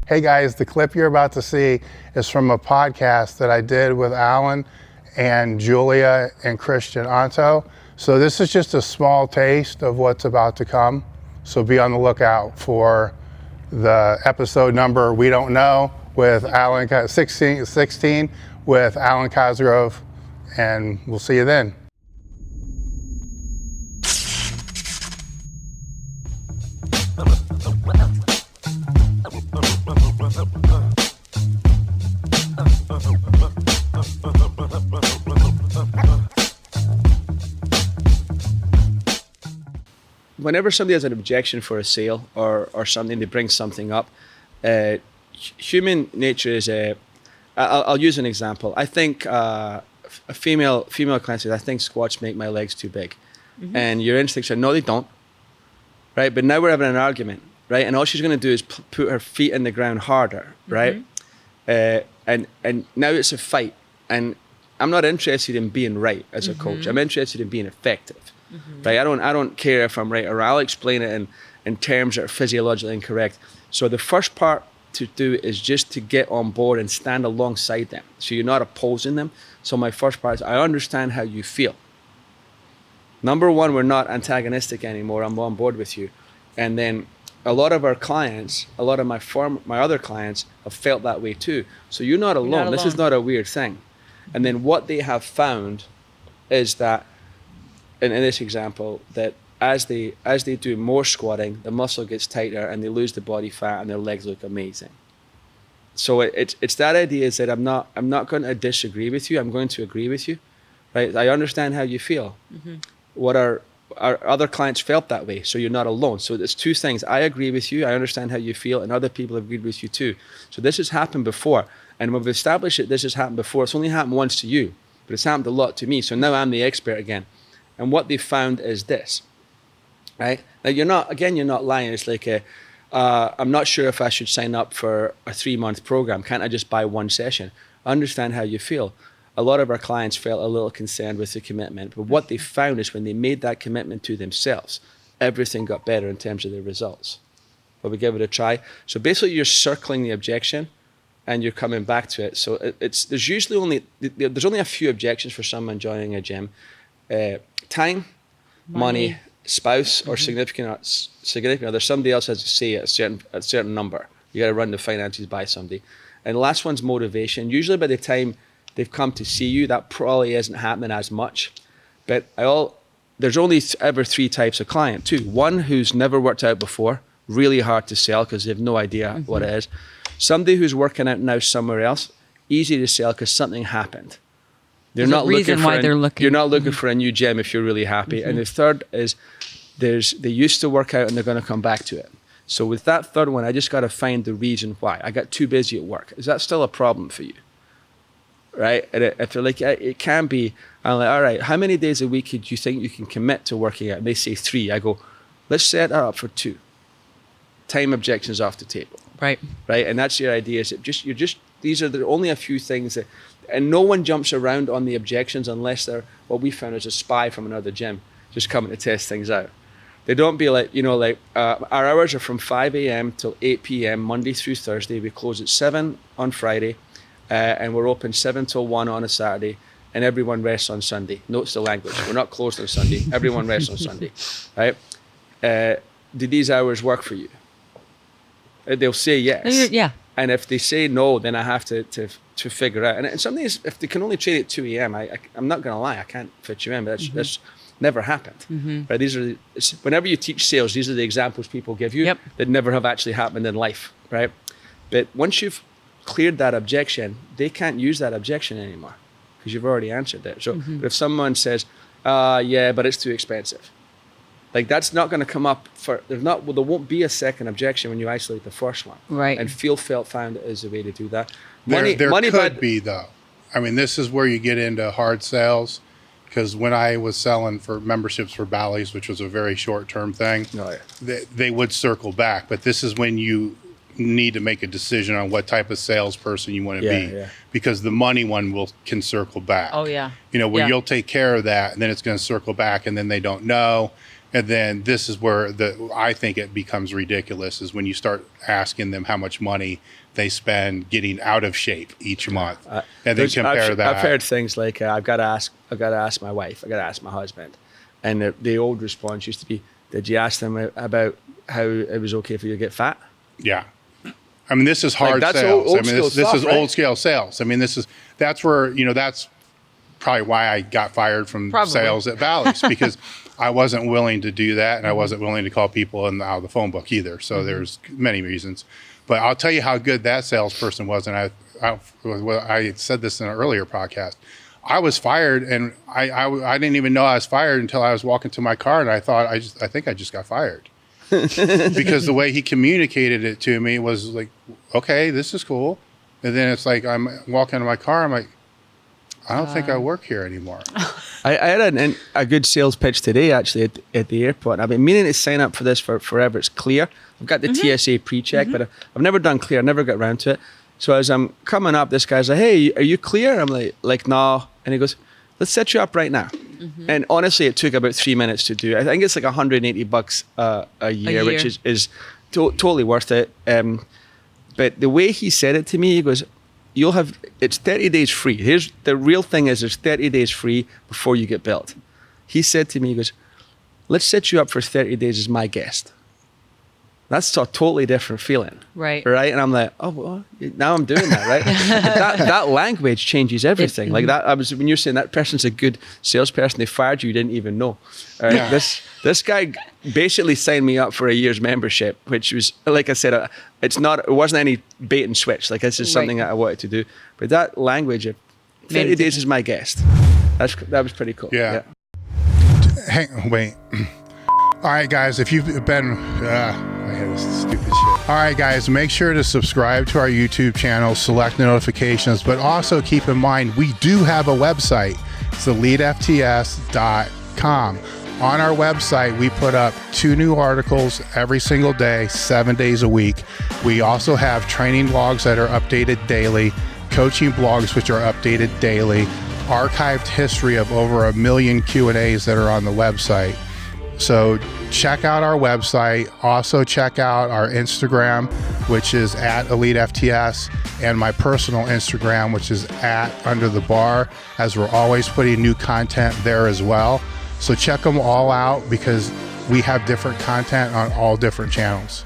Hey guys, the clip you're about to see is from a podcast that I did with Alwyn and Julia and Christian Anto. So this is just a small taste of what's about to come. So be on the lookout for the episode number We Don't Know with Alwyn 16 with Alwyn Cosgrove, and we'll see you then. Whenever somebody has an objection for a sale or something, they bring something up, human nature is I'll use an example. I think a female client says, I think squats make my legs too big. Mm-hmm. And your instincts are, no, they don't. Right? But now we're having an argument, right? And all she's going to do is put her feet in the ground harder, right? Mm-hmm. And now it's a fight. And I'm not interested in being right as a coach. I'm interested in being effective. Mm-hmm. Right? I don't care if I'm right or wrong. I'll explain it in terms that are physiologically incorrect. So the first part to do is just to get on board and stand alongside them. So you're not opposing them. So my first part is, I understand how you feel. Number one, we're not antagonistic anymore. I'm on board with you. And then a lot of our clients, a lot of my other clients have felt that way too. So you're not alone. This is not a weird thing. And then what they have found is that, in this example, that as they do more squatting, the muscle gets tighter and they lose the body fat and their legs look amazing. So it's that idea is that I'm not going to disagree with you. I'm going to agree with you, right? I understand how you feel. Mm-hmm. What our other clients felt that way, so you're not alone. So there's two things. I agree with you. I understand how you feel, and other people have agreed with you too. So this has happened before, and when we've established that this has happened before, it's only happened once to you, but it's happened a lot to me. So now I'm the expert again. And what they found is this, right? Now you're not lying. It's like I'm not sure if I should sign up for a 3-month program. Can't I just buy one session? I understand how you feel. A lot of our clients felt a little concerned with the commitment, but what they found is when they made that commitment to themselves, everything got better in terms of their results. But we give it a try. So basically you're circling the objection and you're coming back to it. So there's only a few objections for someone joining a gym. Time, money, spouse, or significant other. Somebody else has to say a certain number. You got to run the finances by somebody. And the last one's motivation. Usually by the time they've come to see you, that probably isn't happening as much. But there's only ever 3 types of client too. One who's never worked out before, really hard to sell because they have no idea what it is. Somebody who's working out now somewhere else, easy to sell because something happened. You're not looking for a new gym if you're really happy. Mm-hmm. And the third is they used to work out and they're going to come back to it. So with that third one, I just got to find the reason why. I got too busy at work. Is that still a problem for you? Right? And if they're like, it can be, I'm like, all right, how many days a week do you think you can commit to working out? And they say 3. I go, let's set that up for 2. Time objections off the table. Right. Right. And that's your idea. Is these are only a few things that, and no one jumps around on the objections unless they're what we found as a spy from another gym, just coming to test things out. They don't be like, our hours are from 5 a.m. till 8 p.m. Monday through Thursday. We close at 7 on Friday. And we're open 7 till 1 on a Saturday, and everyone rests on Sunday. Notes the language. We're not closed on Sunday. Everyone rests on Sunday, right? Do these hours work for you? They'll say yes. Yeah. And if they say no, then I have to figure out. And some days, if they can only train at 2 a.m., I'm not going to lie, I can't fit you in, but that's never happened. Mm-hmm. Right? Whenever you teach sales, these are the examples people give you that never have actually happened in life, right? But once you've cleared that objection, they can't use that objection anymore because you've already answered it. So but if someone says, yeah, but it's too expensive, like that's not going to come up there won't be a second objection when you isolate the first one. Right. And found is the way to do that. There could be though. I mean, this is where you get into hard sales, because when I was selling for memberships for Bally's, which was a very short-term thing, they would circle back. But this is when you need to make a decision on what type of salesperson you want to be, because the money one can circle back. Oh yeah. You'll take care of that, and then it's going to circle back, and then they don't know, And then this is where I think it becomes ridiculous, is when you start asking them how much money they spend getting out of shape each month, and then compare that. I've heard things like, I've got to ask my wife, I've got to ask my husband, and the old response used to be, did you ask them about how it was okay for you to get fat? Yeah. I mean, this is hard that's sales. old I mean, school this stuff, is right? old scale sales. I mean, that's where, that's probably why I got fired from sales at Valley's, because I wasn't willing to do that, and I wasn't willing to call people out of the phone book either. So there's many reasons. But I'll tell you how good that salesperson was, and I said this in an earlier podcast. I was fired, and I didn't even know I was fired until I was walking to my car, and I thought I think I just got fired. Because the way he communicated it to me was like, okay, this is cool. And then it's like, I'm walking to my car, I'm like, I don't think I work here anymore. I had a good sales pitch today, actually, at the airport. I've been meaning to sign up for this for forever. It's Clear. I've got the TSA pre-check, but I've never done Clear. I never got around to it. So as I'm coming up, this guy's like, hey, are you clear? I'm like, no. And he goes, let's set you up right now. And honestly, it took about 3 minutes to do. I think it's like $180 a year, which is totally worth it. But the way he said it to me, he goes, it's 30 days free. Here's the real thing is there's 30 days free before you get billed. He said to me, he goes, let's set you up for 30 days as my guest. That's a totally different feeling. Right. Right. And I'm like, oh, well, now I'm doing that. Right. that language changes everything. Like that. When you're saying that person's a good salesperson, they fired you didn't even know. Yeah. This guy basically signed me up for a year's membership, which was, like I said, it wasn't any bait and switch. Like this is something that I wanted to do. But that language of 30 days is my guest. That was pretty cool. Yeah. Wait. All right, guys, if you've been, I hate this stupid shit. All right, guys, make sure to subscribe to our YouTube channel, select notifications, but also keep in mind, we do have a website. It's elitefts.com. On our website, we put up 2 new articles every single day, 7 days a week. We also have training blogs that are updated daily, coaching blogs, which are updated daily, archived history of over 1 million Q&As that are on the website. So check out our website. Also check out our Instagram, which is at elitefts, and my personal Instagram, which is at @underthebar, as we're always putting new content there as well. So check them all out, because we have different content on all different channels.